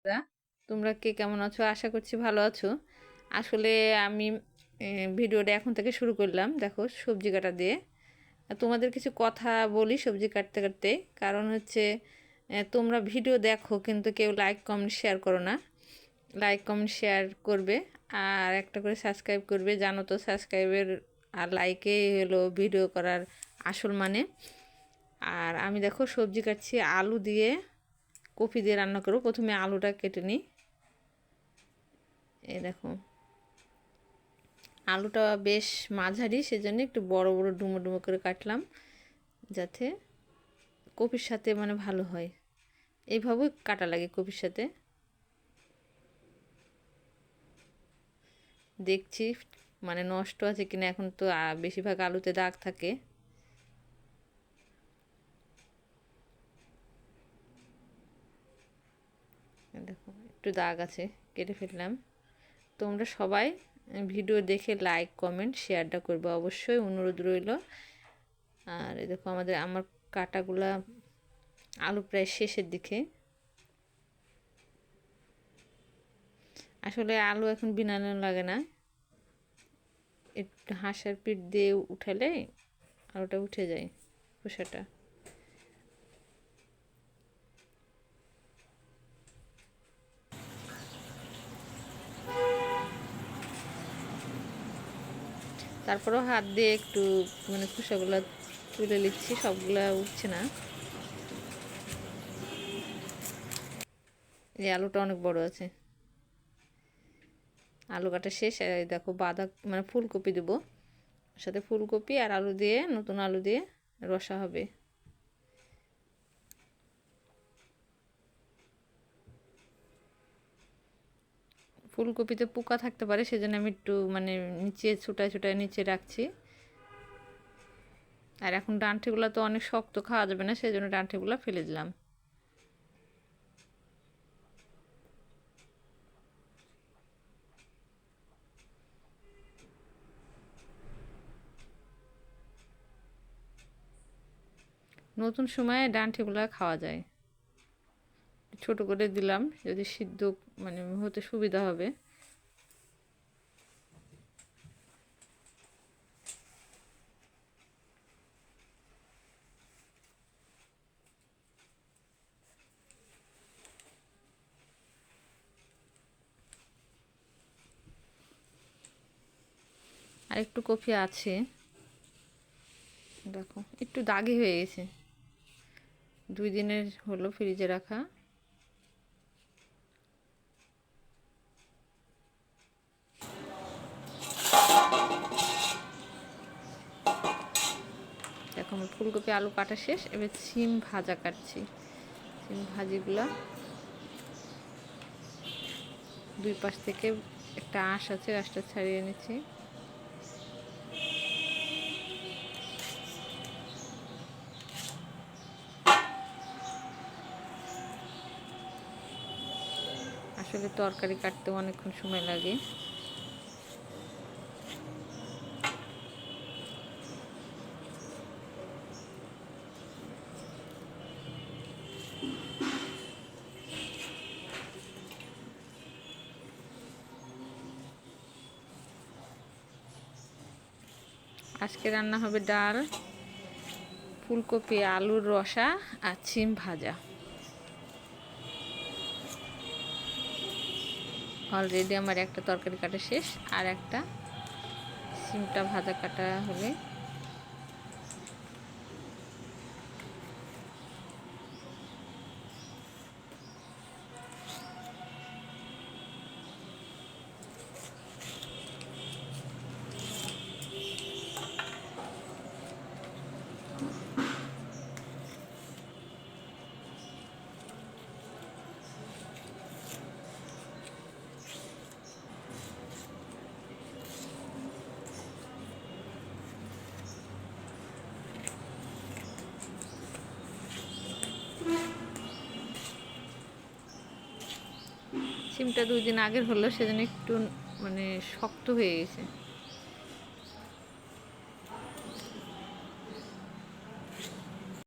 বন্ধুরা, তোমরা কে কেমন আছো? আশা করছি ভালো আছো। আসলে আমি ভিডিওটা এখন থেকে শুরু করলাম, দেখো সবজি কাটা দিয়ে। তোমাদের কিছু কথা বলি সবজি কাটতে কাটতে। কারণ হচ্ছে তোমরা ভিডিও দেখো কিন্তু কেউ লাইক কমেন্ট শেয়ার করো না। লাইক কমেন্ট শেয়ার করবে আর একটা করে সাবস্ক্রাইব করবে। জানো তো সাবস্ক্রাইবের আর লাইকে হলো ভিডিও করার আসল মানে। আর আমি দেখো সবজি কাটছি, আলু দিয়ে কপি দিয়ে রান্না করব। প্রথমে আলুটা কেটে নিই। এই দেখো আলুটা বেশ মাঝারি, সেজন্য একটু বড় বড় ডুমো ডুমো করে কাটলাম, যাতে কপির সাথে মানে ভালো হয়। এইভাবে কাটা লাগে কপির সাথে। দেখছি মানে নষ্ট আছে কিনা, এখন তো বেশিরভাগ আলুতে দাগ থাকে। দেখো একটু দাগ আছে, কেটে ফেললাম। তোমরা সবাই ভিডিও দেখে লাইক কমেন্ট শেয়ারটা করবে অবশ্যই, অনুরোধ রইল। আর এই দেখো আমার কাটাগুলা আলু প্রায় শেষের দিকে। আসলে আলু এখন বিনানো লাগে না, একটু হাঁসের পিঠ দিয়ে উঠালে আলুটা উঠে যায়, খোসাটা। তারপরেও হাত দিয়ে একটু মানে খোসাগুলো তুলে নিচ্ছি, সবগুলা উঠছে না। এই আলুটা অনেক বড় আছে। আলু কাটা শেষ। দেখো মানে ফুলকপি দেবো, সাথে ফুলকপি আর আলু দিয়ে, নতুন আলু দিয়ে রসা হবে। ফুলকপিতে পোকা থাকতে পারে, সেজন্য আমি একটু মানে নিচে ছুটায় ছুটায় নিচে রাখছি। আর এখন ডাঁটিগুলো তো অনেক শক্ত, খাওয়া যাবে না, সেই জন্য ডাঁটিগুলো ফেলে দিলাম। নতুন সময়ে ডাঁটিগুলো খাওয়া যায়। ছোট করে দিলাম, যদি সিদ্ধ মানে হতে সুবিধা হবে। আর একটু কফি আছে, দেখো একটু দাগি হয়ে গেছে, 2 দিনের হলো ফ্রিজে রাখা। দেখো আমার ফুলকপি আলু কাটা শেষ। এবার সিম ভাজা কাটছি। সিম ভাজিগুলা দুই পাশ থেকে একটা আঁশ আছে, আঁশটা ছাড়িয়ে নিচ্ছি। আসলে তরকারি কাটতে অনেকক্ষণ সময় লাগে। আজকে রান্না হবে ডাল, ফুলকপি আলুর রসা আর সিম ভাজা। অলরেডি আমার একটা তরকারি কাটা শেষ, আর একটা সিমটা ভাজা কাটা হলে সিমটা 2 দিন আগের হলো, সেজন্য একটু মানে শক্ত হয়ে গেছে।